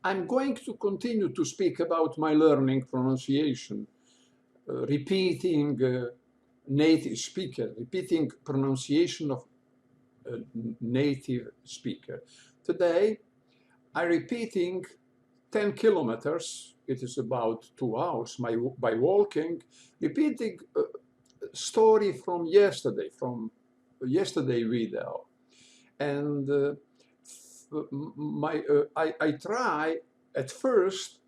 I'm going to continue to speak about my learning pronunciation, repeating native speaker, repeating pronunciation of native speaker. Today, I'm repeating 10 kilometers, it is about 2 hours by walking, repeating a story from yesterday video. And I try, at first,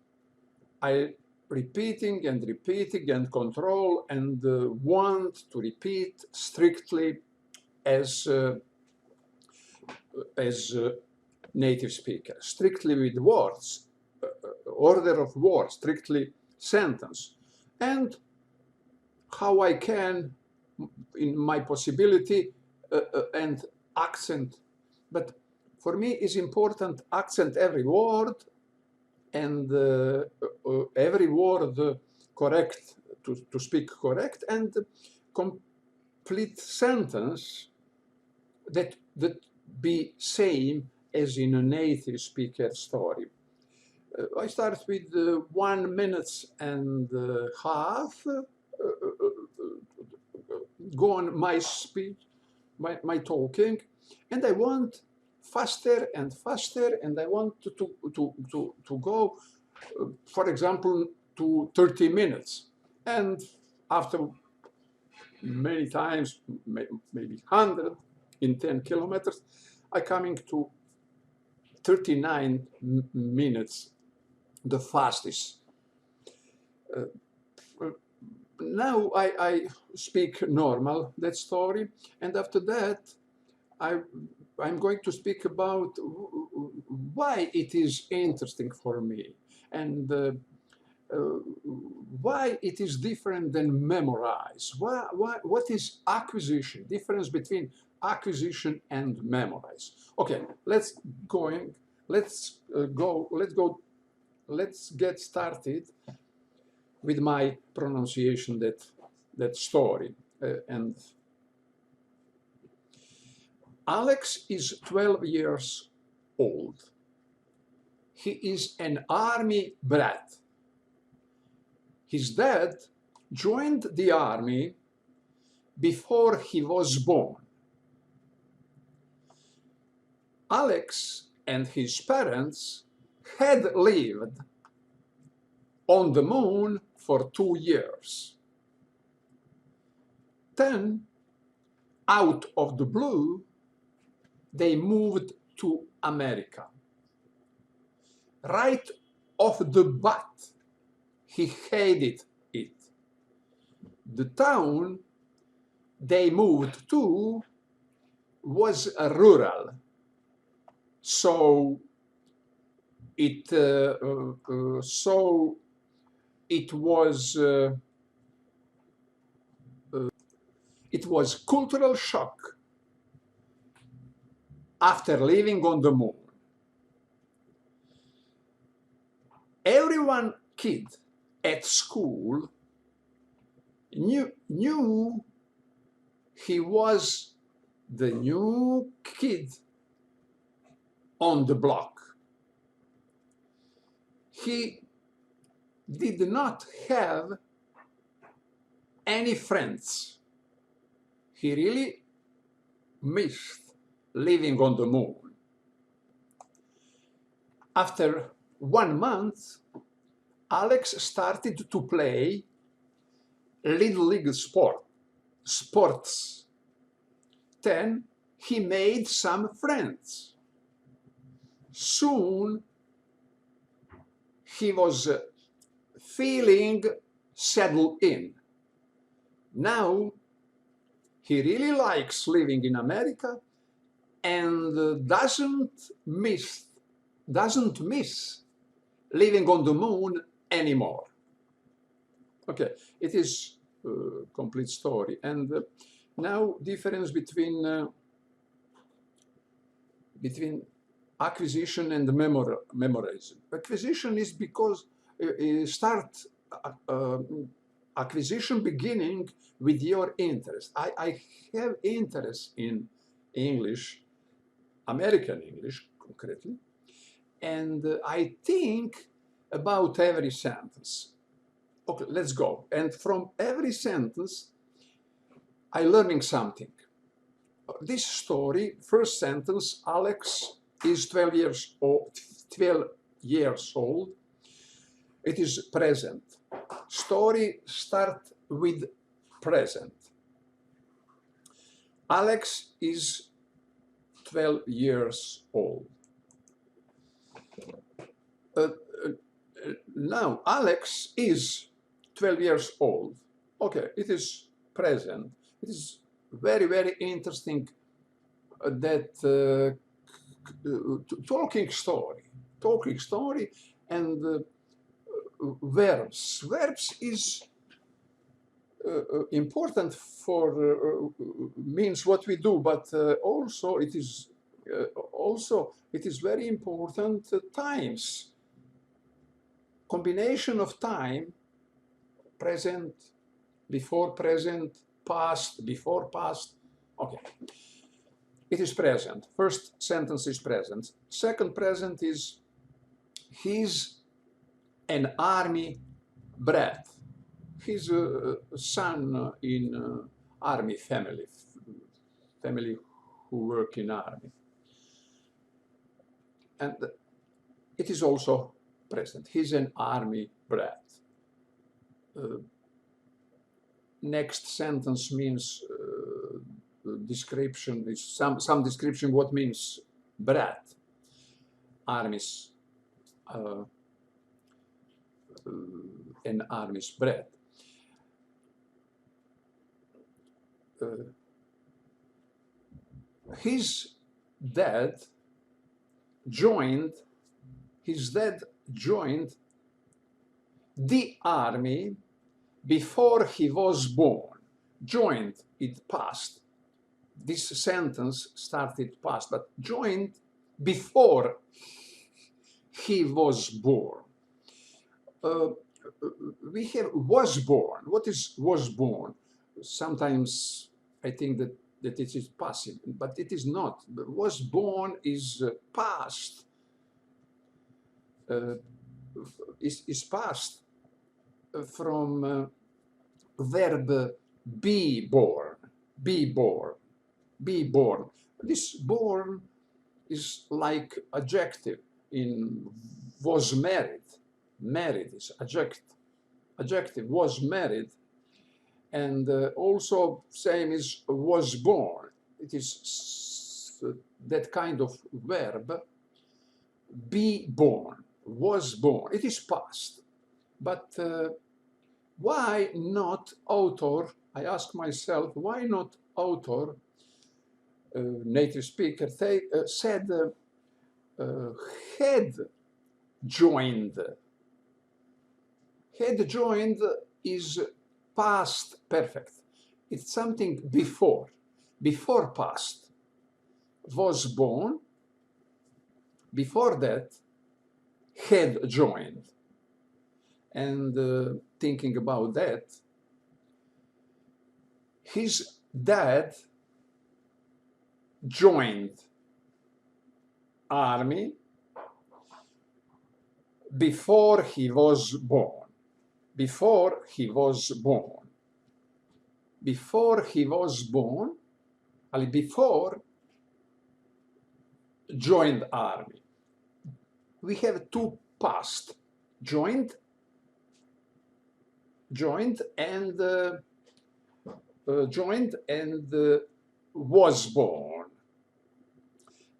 I repeating and control and want to repeat strictly as native speaker, strictly with words, order of words, strictly sentence, and how I can, in my possibility, and accent. But for me, it's important accent every word, and every word correct, to speak correct, and complete sentence that be same as in a native speaker story. I start with 1 minute and a half, go on my speech, my talking, and I want faster and faster, and I want to go, for example, to 30 minutes. And after many times, maybe 100 in 10 kilometers, I coming to 39 minutes, the fastest. Now I speak normal, that story, and after that I'm going to speak about why it is interesting for me, and why it is different than memorize. What is acquisition? Difference between acquisition and memorize. Okay, let's get started with my pronunciation, that story. And Alex is 12 years old. He is an army brat. His dad joined the army before he was born. Alex and his parents had lived on the moon for 2 years. Then, out of the blue, they moved to America. Right off the bat, he hated it. The town they moved to was rural, so it was cultural shock after living on the moon. Everyone kid at school knew he was the new kid on the block. He did not have any friends. He really missed living on the moon. After 1 month, Alex started to play Little League sports. Then he made some friends. Soon he was feeling settled in. Now he really likes living in America and doesn't miss living on the moon anymore. Okay, it is a complete story. And now difference between acquisition and memorization. Acquisition is because acquisition beginning with your interest. I have interest in English, American English concretely, and I think about every sentence. Okay, let's go. And from every sentence, I learning something. This story, first sentence, Alex is 12 years old. 12 years old. It is present. Story start with present. Alex is 12 years old. Now, Alex is 12 years old. Okay, it is present. It is very, very interesting that talking story and verbs. Verbs is important for means what we do, but also it is very important times. Combination of time, present, before present, past, before past. Okay. It is present. First sentence is present. Second present is he's an army brat. He's a son in army family who work in army. And it is also present. He's an army brat. Next sentence means description, is some description what means brat. Army's an army's brat. His dad joined the army before he was born. Joined, it past. This sentence started past, but joined before he was born. We have was born. What is was born? Sometimes I think that it is passive, but it is not. Was born is past. Is past from verb be born. Be born. Be born. This born is like adjective in was married. Married is adjective was married, and also same is was born. It is that kind of verb. Be born, was born. It is past, but why not author? I ask myself, why not author? Native speaker said had joined. Had joined is past perfect. It's something before past. Was born, before that, had joined. And thinking about that, his dad joined army before he was born. Before he was born. Before he was born, before joined army. We have two past, joined and was born.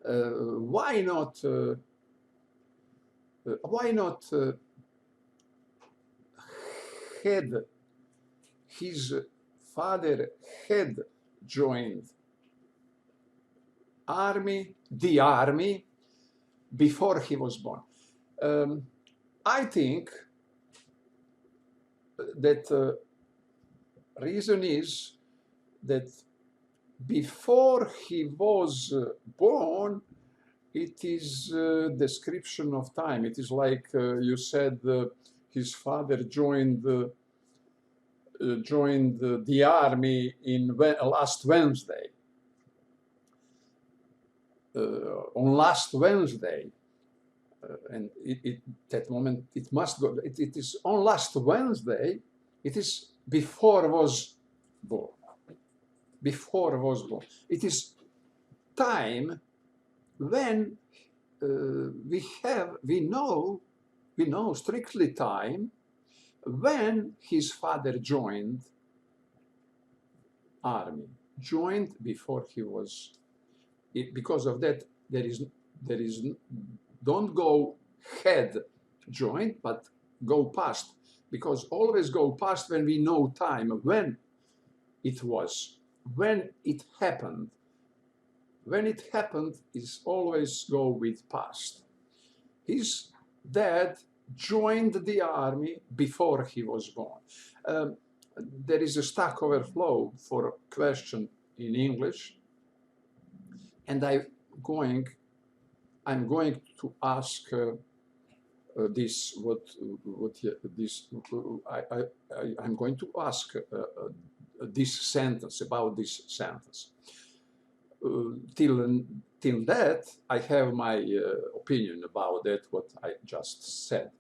Why not had his father had joined the army before he was born? I think that reason is that before he was born, it is description of time. It is like you said, his father joined the army in last Wednesday. On last Wednesday, and that moment it must go. It is on last Wednesday. It is before was born. Before was born. It is time when we know strictly time when his father joined army, joined before he was. Because of that, there is don't go head joined, but go past, because always go past when we know time, when it was, when it happened. When it happened is always go with past. His dad joined the army before he was born. There is a Stack Overflow for a question in English, and I'm going to ask this. I'm going to ask this sentence, about this sentence. Till that, I have my opinion about that, what I just said.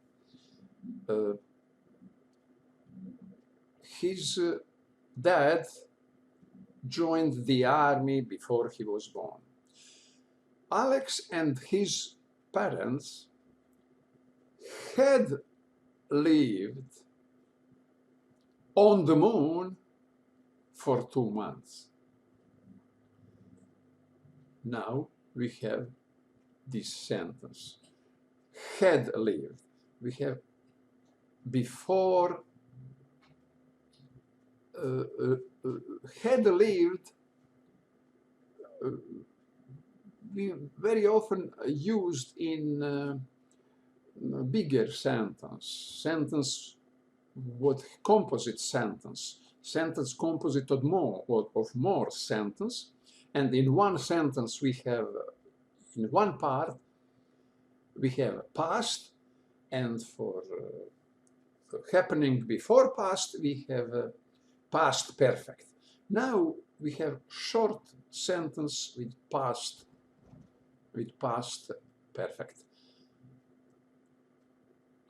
His dad joined the army before he was born. Alex and his parents had lived on the moon for 2 months. Now we have this sentence, had lived. We have before, had lived, we very often used in bigger sentence, what composite sentence composite of more sentence, and in one sentence we have, in one part, we have past, and for happening before past, we have past perfect. Now we have short sentence with past perfect.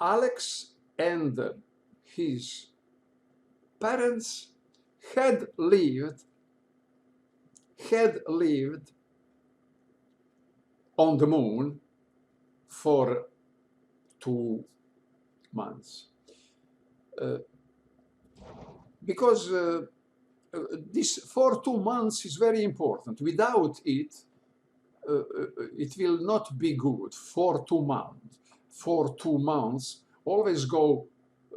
Alex and his parents had lived on the moon for 2 months. Because this for 2 months is very important. Without it, it will not be good. For 2 months. For 2 months, always go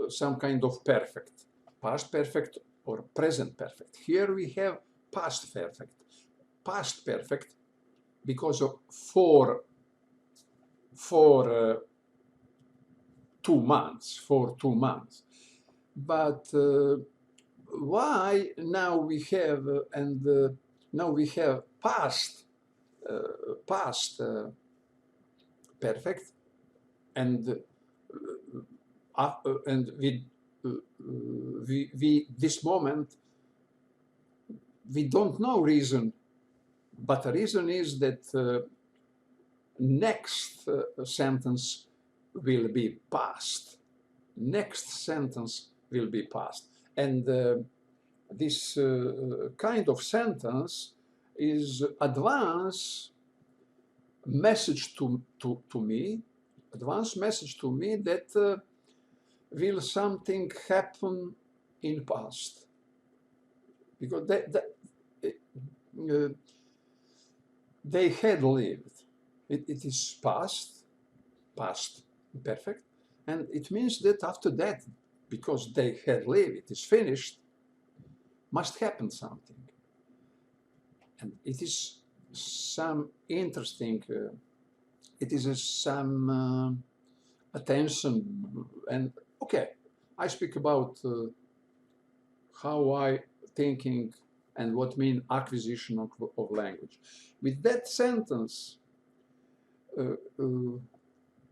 some kind of perfect. Past perfect or present perfect. Here we have past perfect. Past perfect because of for 2 months. For 2 months. But why now we have now we have past perfect, and we this moment we don't know reason, but the reason is that next sentence will be past. Next sentence will be past, and this kind of sentence is advance message to me, advance message to me that will something happen in past, because they had lived. It is past perfect, and it means that after that, because they had lived, it is finished, must happen something. And it is some interesting, it is some attention, and okay, I speak about how I thinking and what mean acquisition of language. With that sentence,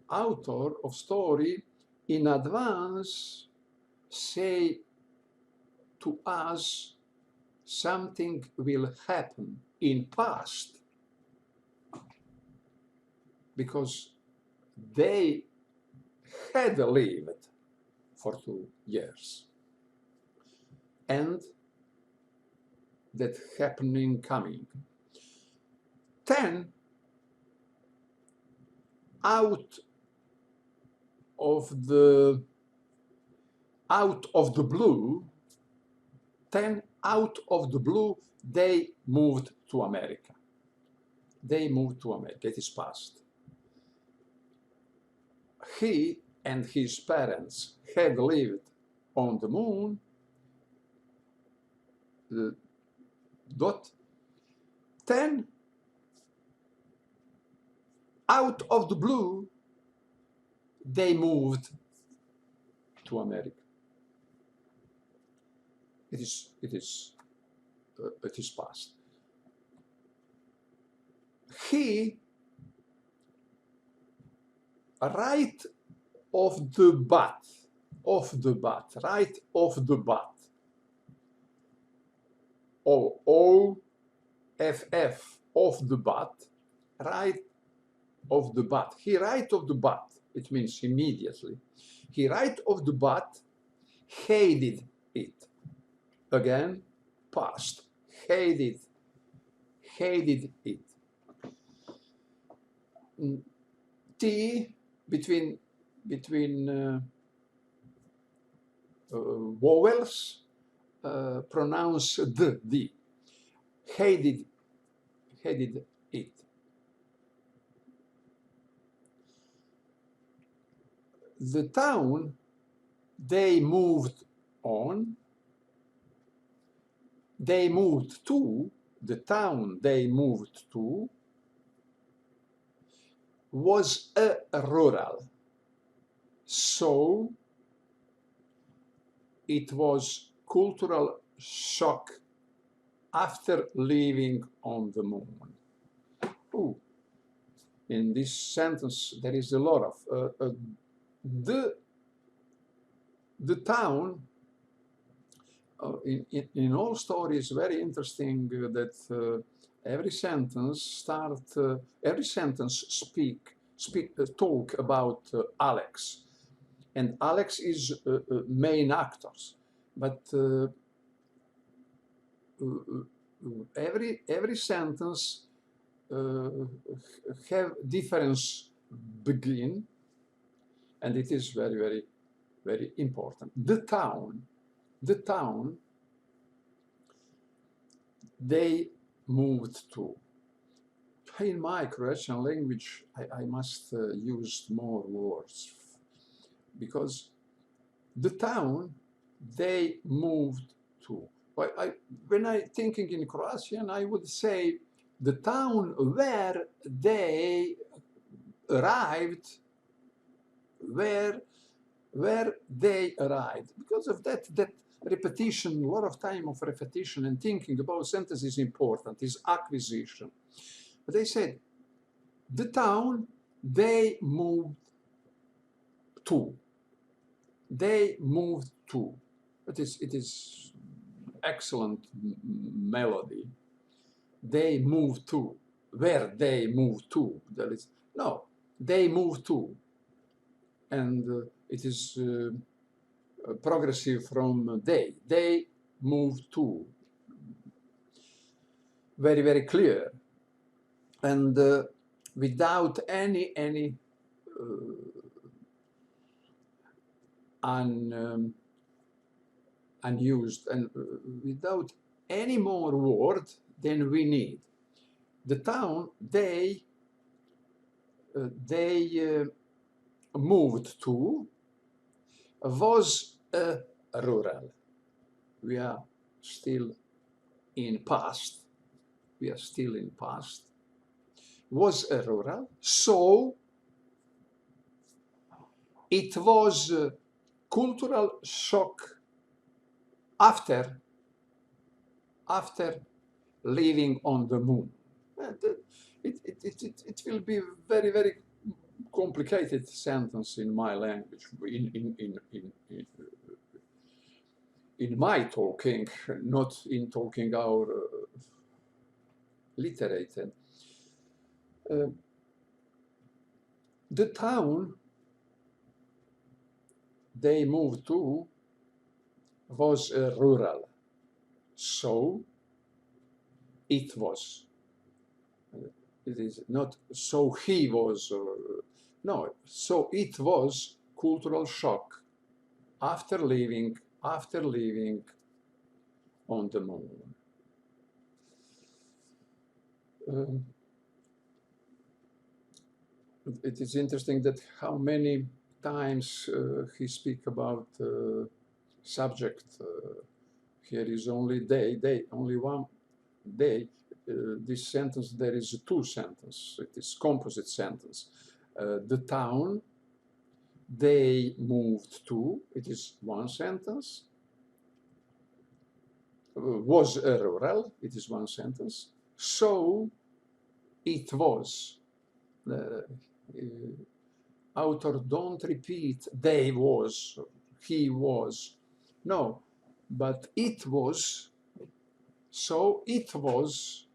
author of story in advance say to us something will happen in past, because they had lived for 2 years. And that happening coming. 10 out of the blue, 10 out of the blue, they moved to America. They moved to America. It is past. He and his parents had lived on the moon. Dot. 10 out of the blue, they moved to America. It is past. He right off the bat, right off the bat. OFF, off the bat, right off the bat. He right off the bat, it means immediately. He right off the bat hated it. Again, past, hated it. T between vowels pronounce d. Hated it. The town they moved on, they moved to, the town they moved to was a rural. So it was cultural shock after living on the moon. Ooh. In this sentence, there is a lot of the town. In all stories, very interesting that every sentence talk about Alex, and Alex is main actors, but every sentence have difference begin, and it is very, very, very important. The town they moved to. In my Croatian language, I must use more words, because the town they moved to. When I thinking in Croatian, I would say the town where they arrived, where they arrived. Because of that repetition, a lot of time of repetition and thinking about sentence is important, is acquisition. But they said, the town they moved to. They moved to. It is excellent melody. They moved to. Where they moved to. There is, no, they moved to. And it is progressive from they. They moved to. Very, very clear. And without any unused, and without any more word than we need. The town they moved to was rural. We are still in past. We are still in past. Was rural. So it was cultural shock after living on the moon. It will be very, very complicated sentence in my language, in my talking, not in talking our literature. The town they moved to was rural, so it was. It is not so he was, no, so it was cultural shock after living on the moon. Um, it is interesting that how many times he speak about subject. Here is only they, only one day. This sentence, there is two sentences. It is composite sentence. The town they moved to, it is one sentence. Was rural, it is one sentence. So it was. Author don't repeat they was, he was. No, but it was. So it was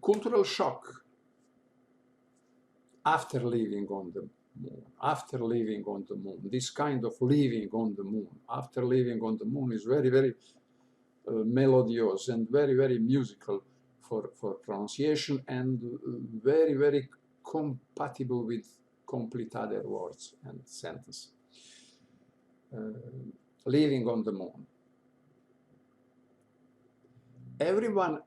cultural shock after living on the moon. After living on the moon, this kind of living on the moon, after living on the moon is very, very melodious and very, very musical for pronunciation and very, very compatible with complete other words and sentences. Living on the moon. Everyone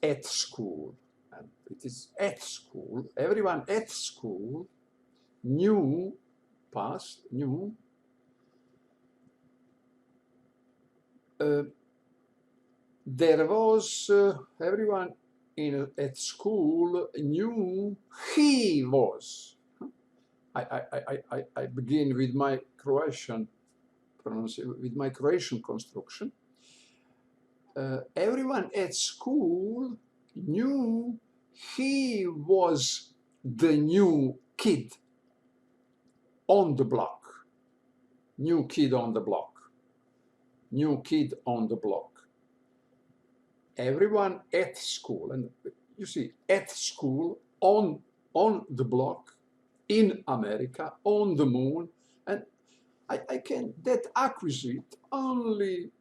at school, and it is at school, everyone at school knew, past, knew, there was, everyone at school knew he was. I begin with my Croatian construction. Everyone at school knew he was the new kid on the block. New kid on the block. New kid on the block. Everyone at school, and you see, at school, on the block, in America, on the moon, and I can that acquisite only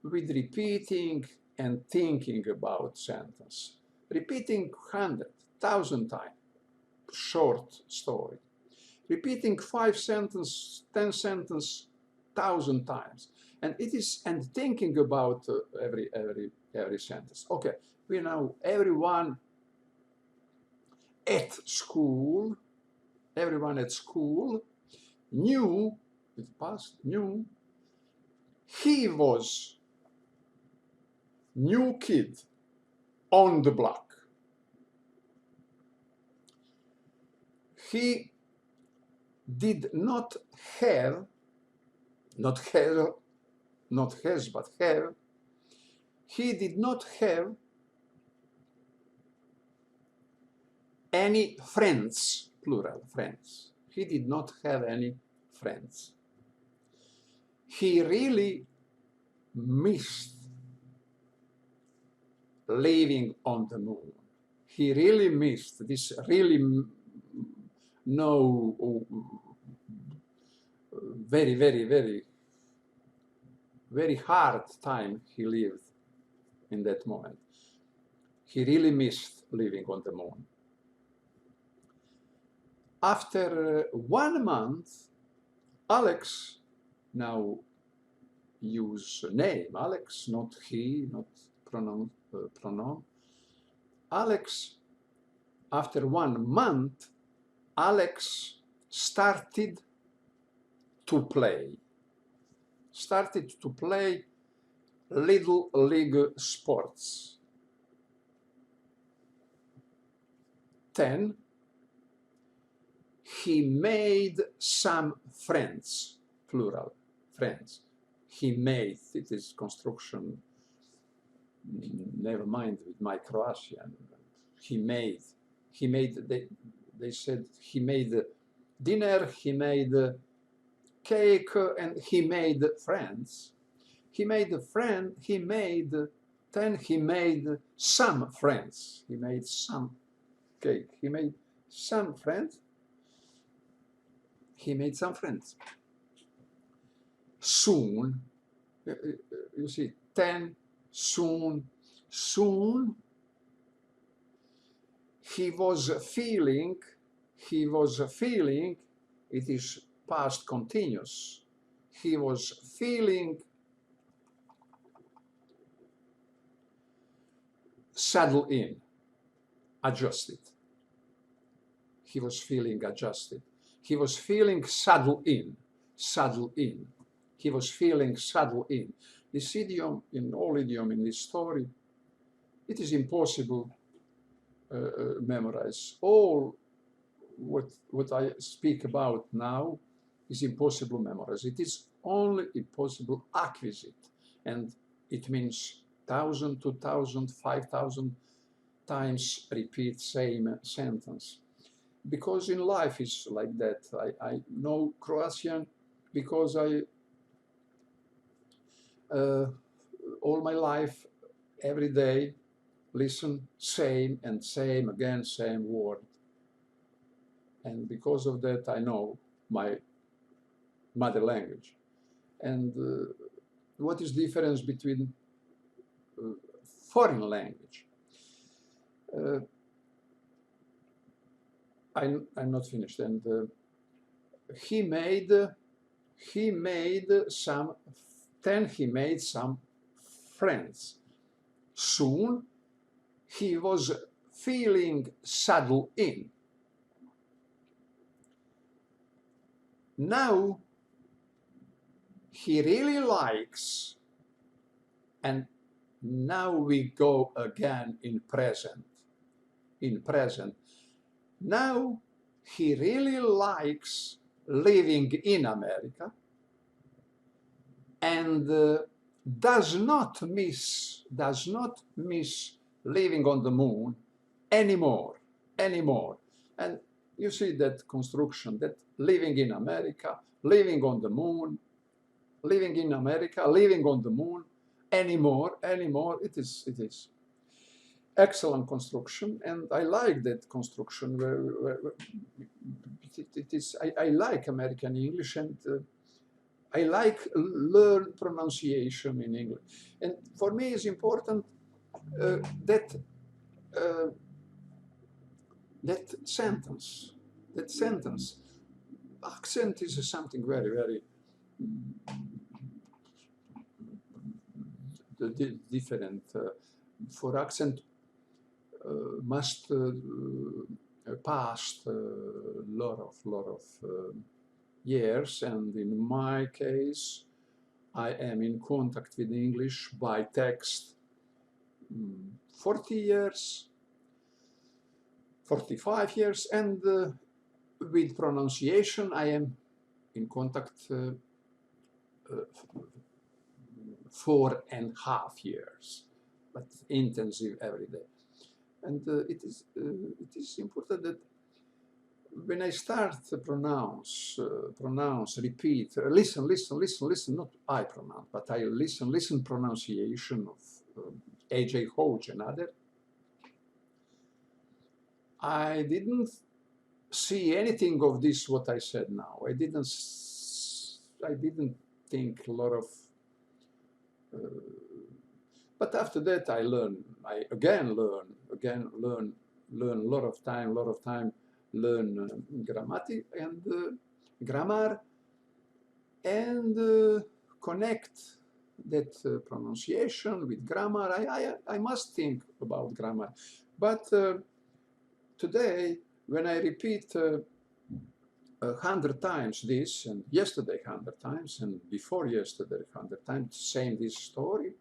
with repeating and thinking about sentence. Repeating 100,000 times, short story. Repeating 5 sentences, 10 sentences, 1,000 times. And it is, and thinking about every sentence. Okay, we know everyone at school, knew, with past, knew, he was new kid on the block. He did not have, not has, but have, he did not have any friends, plural, friends. He did not have any friends. He really missed living on the moon. He really missed this really very, very, very, very hard time he lived in that moment. He really missed living on the moon. After 1 month, Alex, now use name, Alex, not he, not pronoun. Alex, after 1 month, Alex started to play little league sports. 10, he made some friends, plural, friends. He made, it is construction, never mind with my Croatian. He made, they said he made dinner, he made cake, and he made friends. He made a friend, he made Then he made some friends. He made some cake. He made some friends. He made some friends. Soon, you see, then, soon, soon, he was feeling, it is past continuous, he was feeling settled in, adjusted. He was feeling adjusted. He was feeling settled in, settled in. He was feeling settled in. This idiom, in all idiom in this story, it is impossible memorize. All what I speak about now is impossible memorize. It is only impossible acquisite, and it means 1,000, 2,000, 5,000 times repeat same sentence. Because in life is like that. I know Croatian because I all my life, every day, listen same and same again, same word. And because of that, I know my mother language. And what is the difference between foreign language? I'm not finished. And he made some friends. Soon he was feeling settled in. Now he really likes, and now we go again in present. Now he really likes living in America and does not miss living on the moon anymore. And you see that construction, that living in America, living on the moon, living in America, living on the moon, anymore, it is excellent construction, and I like that construction. I like American English, and I like learn pronunciation in English. And for me, it's important that sentence. Accent is something very, very different. For accent, must past lot of years, and in my case, I am in contact with English by text 40 years, 45 years, and with pronunciation I am in contact 4.5 years, but intensive every day. And it is important that when I start to pronounce, repeat, listen, not I pronounce, but I listen pronunciation of A.J. Hodge and other, I didn't see anything of this what I said now. I didn't think a lot of but after that I again learn a lot of time learn grammar and connect that pronunciation with grammar. I must think about grammar, but today when I repeat 100 times this, and yesterday 100 times, and before yesterday 100 times, saying this story,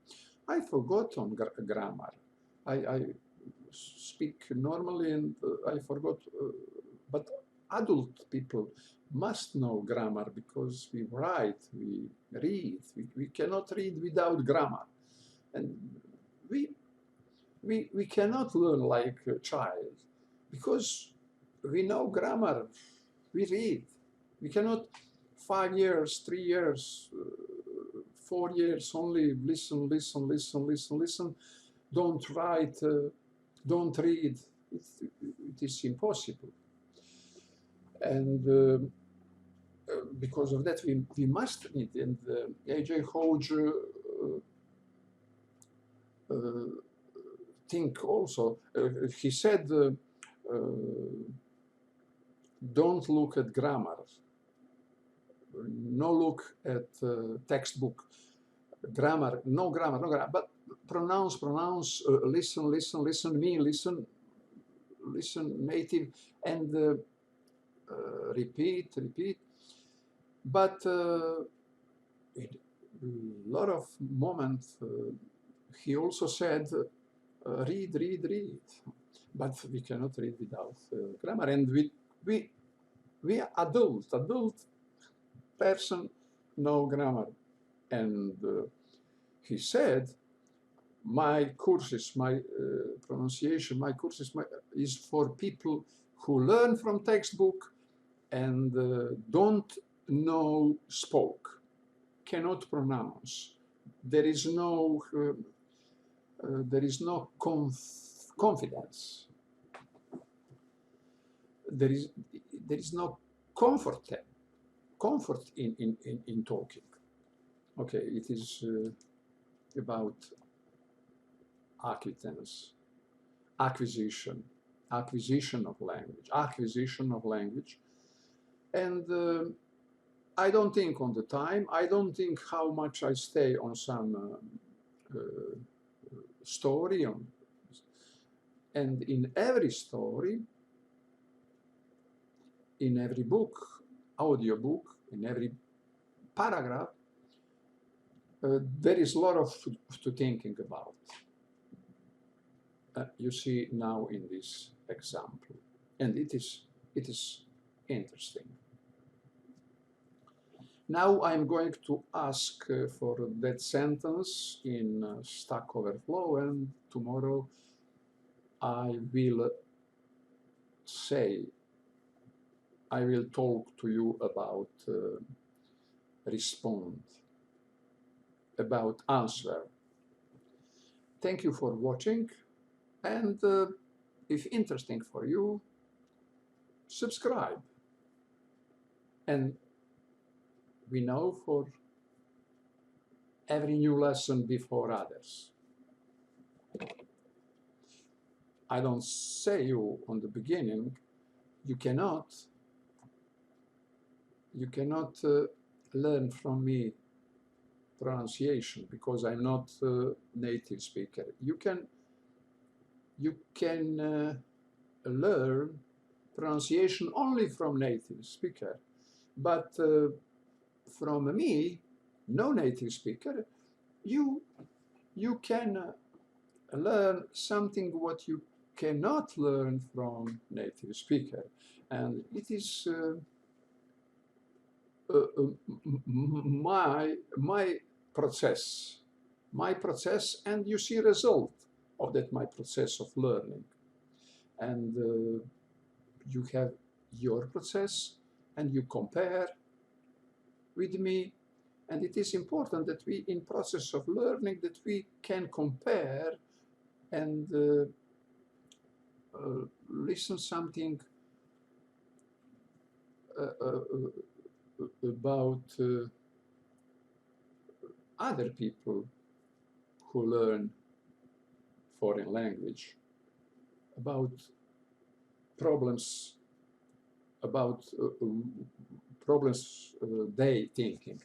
I forgot on grammar. I speak normally and I forgot, but adult people must know grammar because we write, we read, we cannot read without grammar. And we cannot learn like a child because we know grammar, we read. We cannot 5 years, 3 years, 4 years only listen. don't write, don't read. It is impossible. And because of that, we must need. And A.J. Hodge think also, he said, don't look at grammar, no look at textbook, grammar, no grammar, no grammar, but pronounce, listen, listen native, and repeat. But in a lot of moments, he also said, read. But we cannot read without grammar. And we adult person know grammar. And he said, my courses, my pronunciation, my courses is for people who learn from textbook and don't know spoke, cannot pronounce. There is no confidence. There is no comfort in talking. Okay, it is about acquaintance, acquisition of language, and I don't think on the time. I don't think how much I stay on some story on, and in every story, in every book, audio book, in every paragraph, there is a lot of to thinking about. You see now in this example, and it is interesting. Now I'm going to ask for that sentence in Stack Overflow, and tomorrow I will talk to you about respond, about answer. Thank you for watching, and if interesting for you, subscribe. And we know for every new lesson before others. I don't say you on the beginning, you cannot learn from me pronunciation because I'm not a native speaker. You can learn pronunciation only from native speaker, but from me, no native speaker, you can learn something what you cannot learn from native speaker, and it is my process, and you see result of that my process of learning, and you have your process and you compare with me, and it is important that we in process of learning that we can compare and listen something about other people who learn foreign language, about problems they thinking.